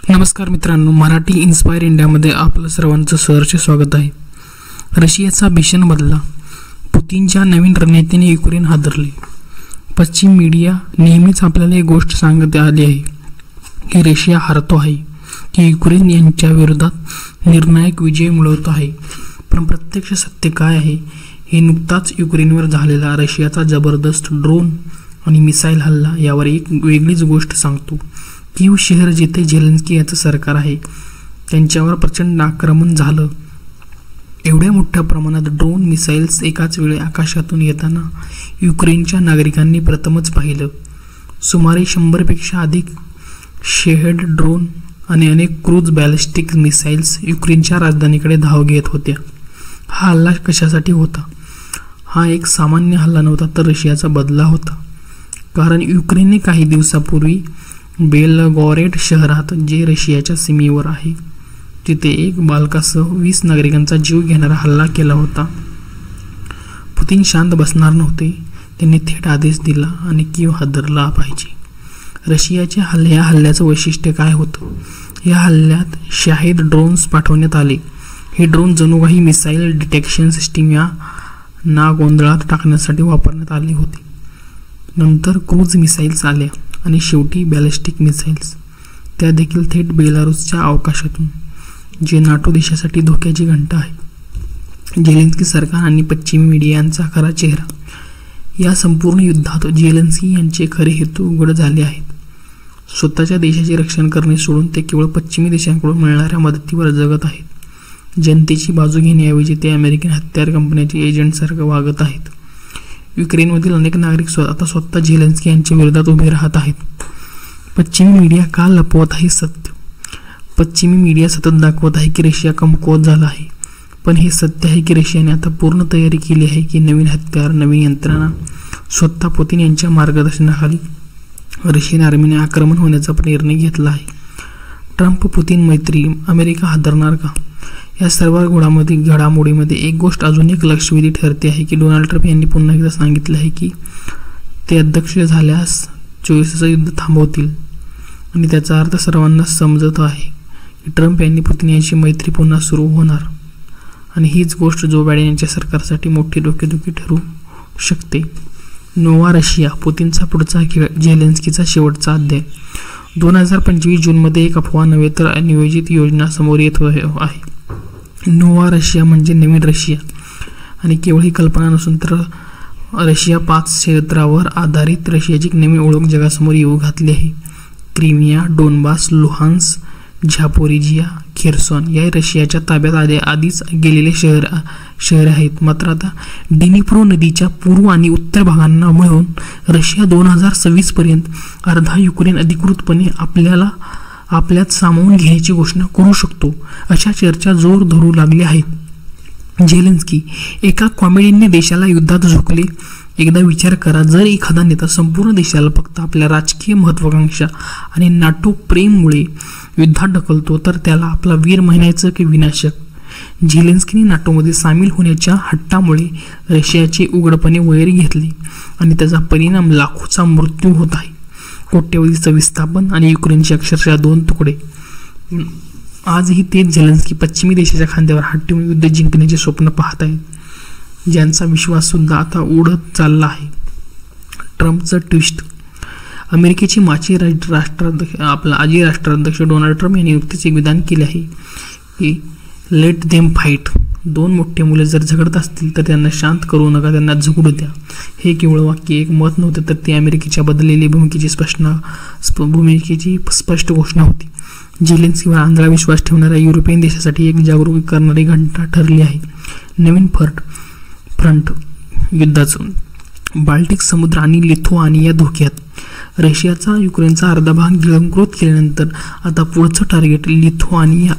नमस्कार मित्रांनो, मराठी इन्स्पायर इंडियामध्ये आपलं सर्वांचं सहर्ष स्वागत आहे. रशियाचा भीषण बदला, पुतिनच्या नवीन रणनीतीने युक्रेन हादरले. पश्चिम मीडिया नेहमीच आपल्याला एक गोष्ट सांगत आली आहे की रशिया हरतो आहे, की युक्रेन यांच्या विरोधात निर्णायक विजय मिळवतो आहे. पण प्रत्यक्ष सत्य काय आहे हे नुकताच युक्रेनवर झालेला रशियाचा जबरदस्त ड्रोन आणि मिसाईल हल्ला यावर एक वेगळीच गोष्ट सांगतो. कीव शहर जिथे झेलेन्स्की याचं सरकार आहे त्यांच्यावर प्रचंड आक्रमण झालं. एवढ्या मोठ्या प्रमाणात ड्रोन मिसाईल्स एकाच वेळी आकाशातून येताना युक्रेनच्या नागरिकांनी प्रथमच पाहिलं. सुमारे 100पेक्षा अधिक शेहेड ड्रोन आणि अनेक क्रूज बॅलिस्टिक मिसाईल्स युक्रेनच्या राजधानीकडे धाव घेत होत्या. हा हल्ला कशासाठी होता? हा एक सामान्य हल्ला नव्हता, तर रशियाचा बदला होता. कारण युक्रेनने काही दिवसापूर्वी बेलगॉरेड शहरात, जे रशियाच्या सीमेवर आहे, तिथे एक बालकासह 20 नागरिकांचा जीव घेणारा हल्ला केला होता. पुतिन शांत बसणार नव्हते. त्यांनी थेट आदेश दिला आणि कीव हादरला पाहिजे. रशियाच्या या हल्ल्याचं वैशिष्ट्य काय होतं? या हल्ल्यात शाहिद ड्रोन्स पाठवण्यात आले. हे ड्रोन जणू काही मिसाईल डिटेक्शन सिस्टीम या गोंधळात टाकण्यासाठी वापरण्यात आले होते. नंतर क्रूज मिसाईल्स आल्या आणि शेवटी बॅलिस्टिक मिसाईल्स, त्या देखील थेट बेलारूसच्या अवकाशातून, जे नाटो देशासाठी धोक्याची घंटा आहे. झेलेन्स्की सरकार आणि पश्चिमी मीडिया यांचा खरा चेहरा. या संपूर्ण युद्धात झेलेन्स्की यांचे खरे हेतू उघड झाले आहेत. स्वतःच्या देशाचे रक्षण करणे सोडून ते केवळ पश्चिमी देशांकडून मिळणाऱ्या मदतीवर जगत आहेत. जनतेची बाजू घेण्याऐवजी ते अमेरिकन हत्यार कंपन्याचे एजंटसारखं वागत आहेत. युक्रेनमधील अनेक नागरिक आता स्वतः झेलेन्स्की यांच्या विरोधात उभे राहत आहेत. पश्चिमी मीडिया का लपवत आहे सत्य? पश्चिमी मीडिया सतत दाखवत आहे की रशिया कमकुवत झाला आहे. पण हे सत्य आहे की रशियाने आता पूर्ण तयारी केली आहे की नवीन हत्यार, नवीन यंत्रणा. स्वतः पुतिन यांच्या मार्गदर्शनाखाली रशियन आर्मीने आक्रमण होण्याचा निर्णय घेतला आहे. ट्रम्प पुतिन मैत्री, अमेरिका हादरणार का? या सर्व घडामोडीमध्ये एक गोष्ट अजून एक लक्षवेधी ठरते आहे की डोनाल्ड ट्रम्प यांनी पुन्हा एकदा सांगितलं आहे की ते अध्यक्ष झाल्यास 24 युद्ध थांबवतील. आणि त्याचा अर्थ सर्वांना समजत आहे की ट्रम्प यांनी पुतिन यांची मैत्री पुन्हा सुरू होणार. आणि हीच गोष्ट जो बायडेन यांच्या सरकारसाठी मोठी डोकेदुखी ठरू शकते. नोवा रशिया, पुतिनचा पुढचा खेळ, झेलेन्स्कीचा शेवटचा अध्याय. 2025 जूनमध्ये एक अफवा नव्हे तर नियोजित योजना समोर येत आहे. नोवा रशिया म्हणजे नवीन रशिया. आणि केवळ ही कल्पना नसून तर रशिया 5 क्षेत्रावर आधारित रशियाची नवी ओळख जगासमोर येऊ घातली आहे. क्रिमिया, डोनबास, लुहान्स्क, झापोरिजिया, खेर्सॉन या रशियाच्या ताब्यात आधीच गेलेले शहरे आहेत. मात्र आता डिनिप्रो नदीच्या पूर्व आणि उत्तर भागांना मिळून रशिया 2026 पर्यंत अर्धा युक्रेन अधिकृतपणे आपल्यात सामावून घेण्याची घोषणा करू शकतो, अशा चर्चा जोर धरू लागल्या आहेत. झेलेन्स्की, एका कॉमेडीने देशाला युद्धात झोकले. एकदा विचार करा, जर एखादा नेता संपूर्ण देशाला फक्त आपल्या राजकीय महत्वाकांक्षा आणि नाटो प्रेममुळे युद्धात ढकलतो, तर त्याला आपला वीर म्हणायचं की विनाशक? झेलेन्स्कीने नाटोमध्ये सामील होण्याच्या हट्टामुळे रशियाचे उघडपणे वैर घेतले आणि त्याचा परिणाम लाखोचा मृत्यू होत आहे. कोट्यवधीचं विस्थापन आणि युक्रेनचे अक्षरशः 2 तुकडे. आजही तेच झेलेन्स्की पश्चिमी देशाच्या खांद्यावर हात ठेवून युद्ध जिंकण्याचे स्वप्न पाहत आहेत, ज्यांचा विश्वास सुद्धा आता उडत चालला आहे. ट्रम्पचं ट्विस्ट. अमेरिकेचे माजी राष्ट्राध्यक्ष डोनाल्ड ट्रम्प यांनी नुकतेच एक विधान केले आहे की लेट देम फाईट. 2 मोठे मुले जर झगडत असतील तर त्यांना शांत करू नका, त्यांना झगडू द्या. हे केवळ वाक्य, एक मत नव्हते, तर ते अमेरिकेच्या बदललेली भूमिकेची स्पष्ट घोषणा होती. झेलेन्स्कीवर आंधळा विश्वास ठेवणाऱ्या युरोपियन देशासाठी एक जागरूक करणारी घंटा ठरली आहे. नवीन फ्रंट युद्धाचं. बाल्टिक समुद्र आणि लिथुआनिया धोक्यात. रशियाचा युक्रेनचा अर्धा भाग गिळंकृत केल्यानंतर आता पुढचं टार्गेट लिथुआनिया.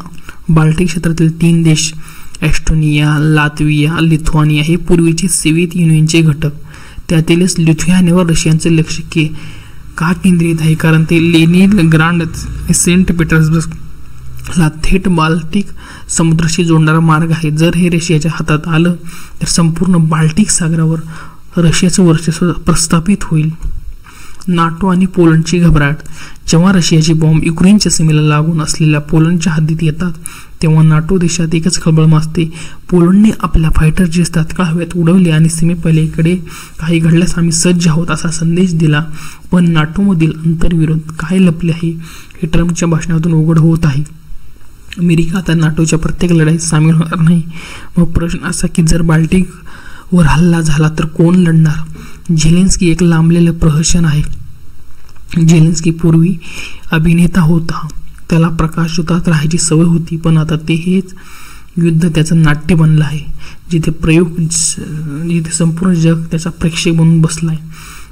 बाल्टिक क्षेत्रातील 3 देश एस्टोनिया, लात्विया, लिथुआनिया हे पूर्वीचे सोव्हिएत युनियनचे घटक. त्यातीलच लिथुआनियावर रशियाचे लक्ष का केंद्रित आहे? कारण ते लेनिनग्राड, सेंट पीटर्सबर्गला थेट बाल्टिक समुद्राशी जोडणारा मार्ग आहे. जर हे रशियाच्या हातात आलं तर संपूर्ण बाल्टिक सागरावर रशियाचं वर्चस्व प्रस्थापित होईल. नाटो आणि पोलंडची घबराट. जेव्हा रशियाचे बॉम्ब युक्रेनच्या सीमेला लागून असलेल्या पोलंडच्या हद्दीत येतात तेव्हा नाटो देशात एकच खळबळ माजते. पोलंडने आपल्या फायटर जेट्स तात्काळ हवेत उडवले आणि सीमेपलीकडे काही घडल्यास आम्ही सज्ज आहोत असा संदेश दिला. पण नाटोमधील अंतर्विरोध काय लपले आहे हे ट्रम्पच्या भाषणातून उघड होत आहे. अमेरिका आता नाटोच्या प्रत्येक लढाईत सामील होणार नाही. मग प्रश्न असा की जर बाल्टिकवर हल्ला झाला तर कोण लढणार? झेलेन्स्की एक लांबलेलं प्रहसन आहे. झेलेन्स्की पूर्वी अभिनेता होता. त्याला प्रकाशझोतात राहायची सवय होती. पण आता हेच युद्ध त्याचं नाट्य बनलं आहे, जिथे संपूर्ण जग त्याचा प्रेक्षक बनून बसलाय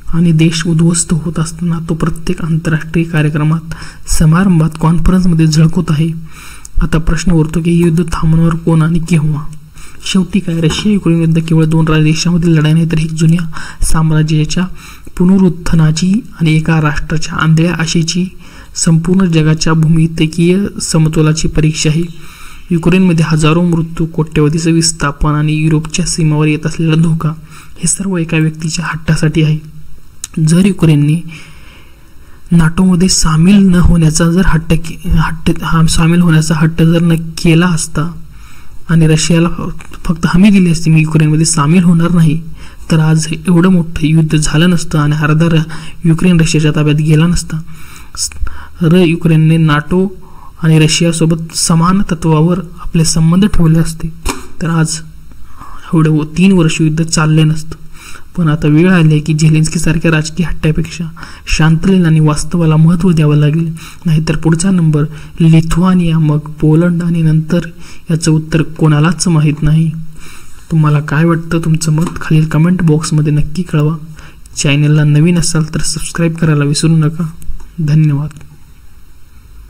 आणि देश उद्ध्वस्त होत असताना तो प्रत्येक आंतरराष्ट्रीय कार्यक्रमात, समारंभात, कॉन्फरन्समध्ये झळकत आहे. आता प्रश्न उरतो की हे युद्ध थांबवणार कोण आणि केव्हा? शेवटी काय, रशिया युक्रेन युद्ध केवळ 2 देशांमधील लढाई नाही तर एक जुन्या साम्राज्याच्या पुनरुत्थानाची आणि एका राष्ट्राच्या आंधळ्या आशेची, संपूर्ण जगाच्या भूमितीय समतोलाची परीक्षा आहे. युक्रेनमध्ये हजारो मृत्यू, कोट्यवधीचं विस्थापन आणि युरोपच्या सीमावर येत असलेला धोका हे सर्व एका व्यक्तीच्या हट्टासाठी आहे. जर युक्रेनने नाटोमध्ये सामील न होण्याचा हट्ट जर न केला असता आणि रशियाला फक्त हमी दिली असती मी युक्रेनमध्ये सामील होणार नाही, तर आज एवढं मोठं युद्ध झालं नसतं आणि अर्धा युक्रेन रशियाच्या ताब्यात गेला नसता. युक्रेनने नाटो आणि रशियासोबत समान तत्वावर आपले संबंध ठेवले असते तर आज एवढं 3 वर्ष युद्ध चालले नसतं. पण आता वेळ आली आहे की झेलेन्स्की सारख्या राजकीय हट्ट्यापेक्षा शांततेला आणि वास्तवाला महत्त्व द्यावं लागेल. नाहीतर पुढचा नंबर लिथुआनिया, मग पोलंड आणि नंतर याचं उत्तर कोणालाच माहीत नाही. तुम्हाला काय वाटतं? तुमचं मत खालील कमेंट बॉक्समध्ये नक्की कळवा. चॅनलला नवीन असाल तर सबस्क्राईब करायला विसरू नका. धन्यवाद.